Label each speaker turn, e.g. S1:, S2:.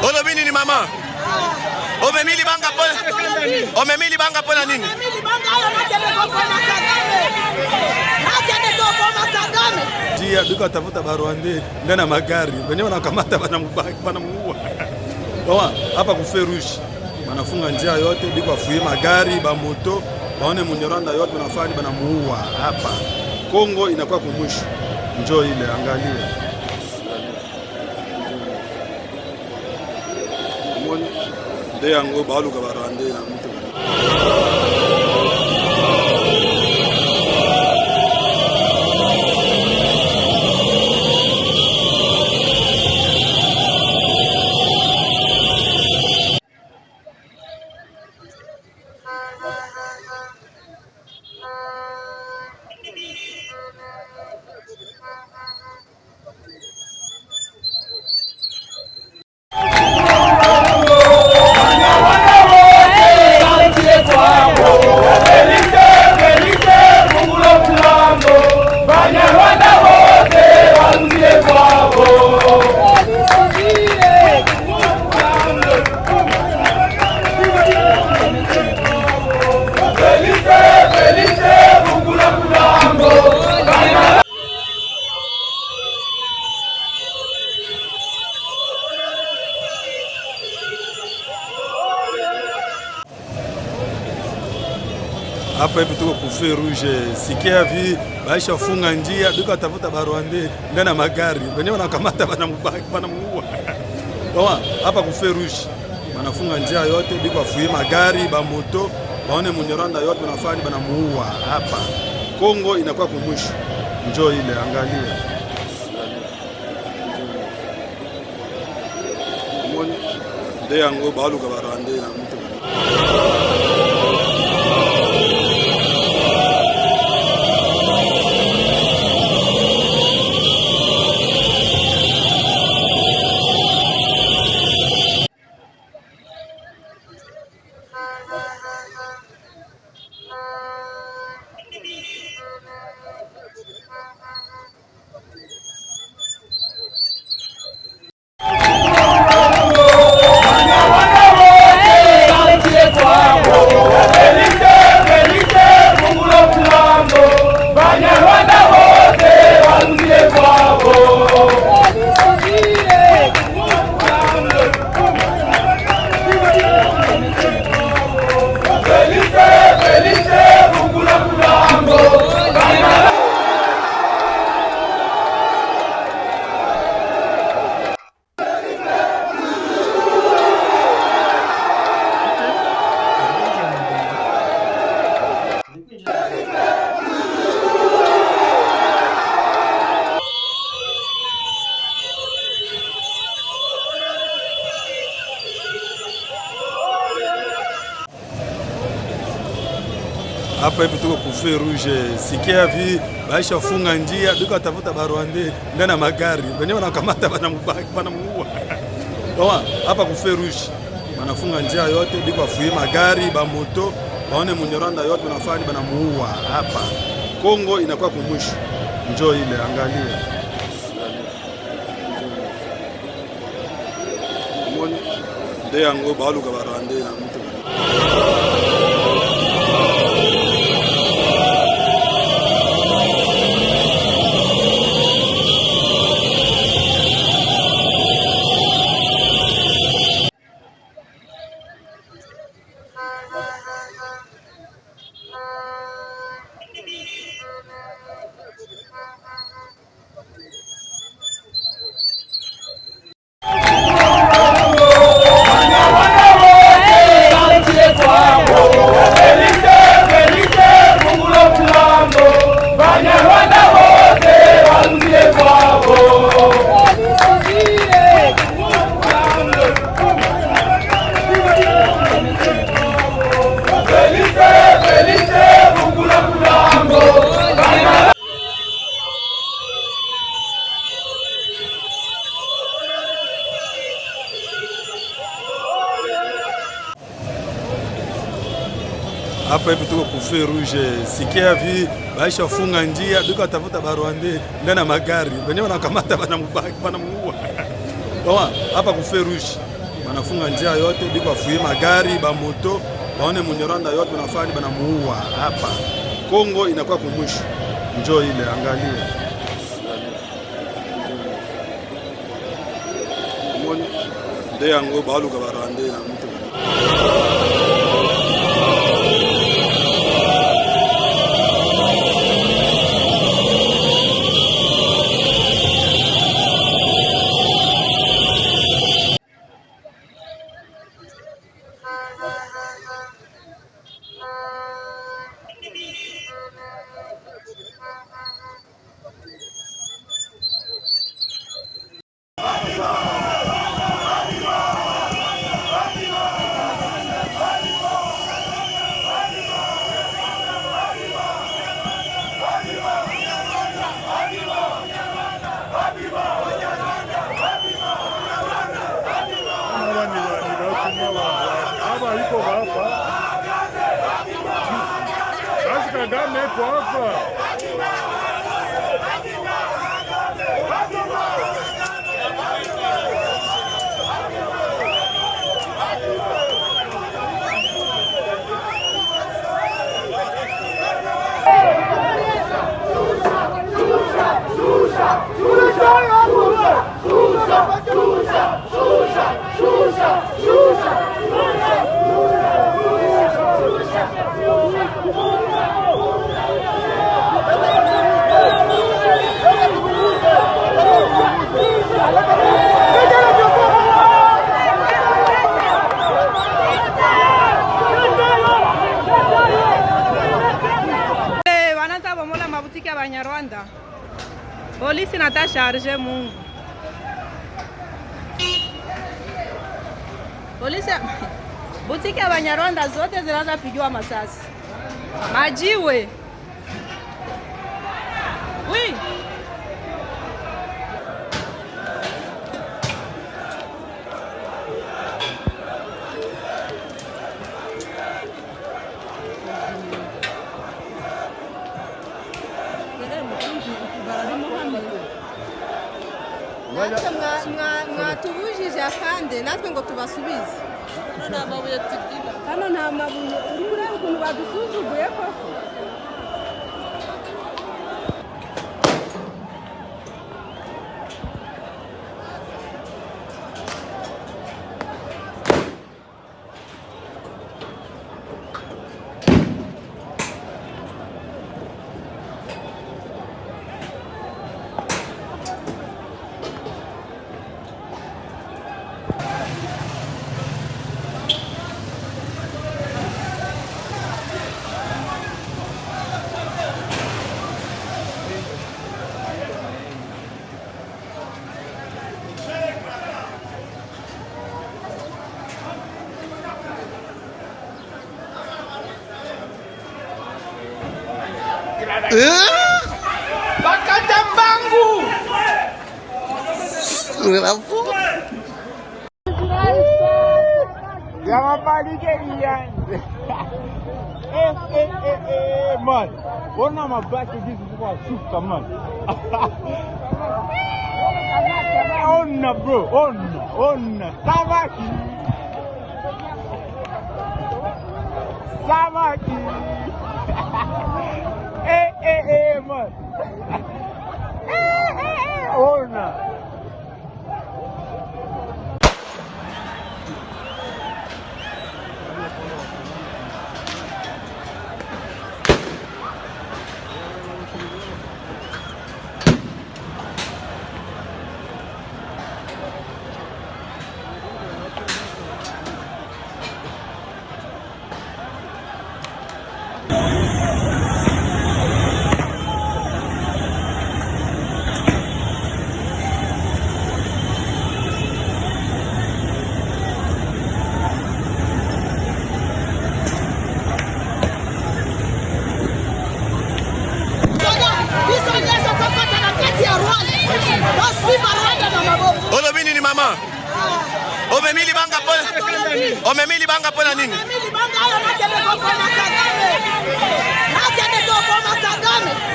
S1: Olo bini ni mama. Omemili banga pole. Omemili banga pole nini?
S2: Dia duka tafuta Barwande ndana magari. Wenyewe wanakamata wanamuua. Bawa hapa kuferushi. Wanafunga njia yote biko afuye magari, ba moto, baone Munyarwanda yote wanafanya banamuua hapa. Kongo inakuwa kumwisho. Njoo ile angalia. Nde yango baluka Barwande na mtu. Hapa hivi tuko kufe rouge, sikia vi baisha funga njia duka tafuta Barwande ndana magari. Wenyewe wanakamata wanamuua. Bawa hapa kufe rouge. Wanafunga njia yote biko afuye magari, ba moto, baone Munyarwanda yote wanafanya banamuua hapa. Kongo inakuwa kumwisho. Njoo ile angalia. Nde yango baluka Barwande na mtu. Hapa hivi tuko kufe rouge, sikia vi baisha funga njia duka tafuta Barwande ndana magari. Wenyewe wanakamata wanamuua. Bawa hapa kufe rouge. Wanafunga njia yote biko afuye magari, ba moto, baone Munyarwanda yote wanafanya banamuua hapa. Kongo inakuwa kumwisho. Njoo ile angalia. Nde yango baluka Barwande na mtu. Hapa hivi tuko kufe rouge, sikia vi baisha funga njia duka tafuta Barwande ndana magari. Wenyewe wanakamata wanamuua. Kwa hapa ku feu rouge wanafunga njia yote biko afuye magari ba moto baone Munyarwanda yote nafani banamuua hapa. Kongo inakuwa kumwisho. Njoo ile angalia. Mbona ndio yango baluka barande na mtu.
S3: Kagame kwa hapa.
S4: Mabutiki ya Banyarwanda. Polisi nata charge Mungu. Polisi butiki ya Banyarwanda zote zinaanza pigiwa masasi. Majiwe. Oui.
S5: mwatubujije akande natwe ngo tubasubize. Hano nta mabuye uri kureba ukuntu badusuzuguye koko.
S6: Bakatambangu. Jangan balik iyan. Man. Ona mabaki hizi kwa shuka man. Ona bro, ona. Samaki. Man. Ona.
S1: Olobini ni mama. Omemili banga pole. Omemili banga pole nini?
S5: Omemili banga ayo nakende kwa Kagame. Nakende kwa Kagame.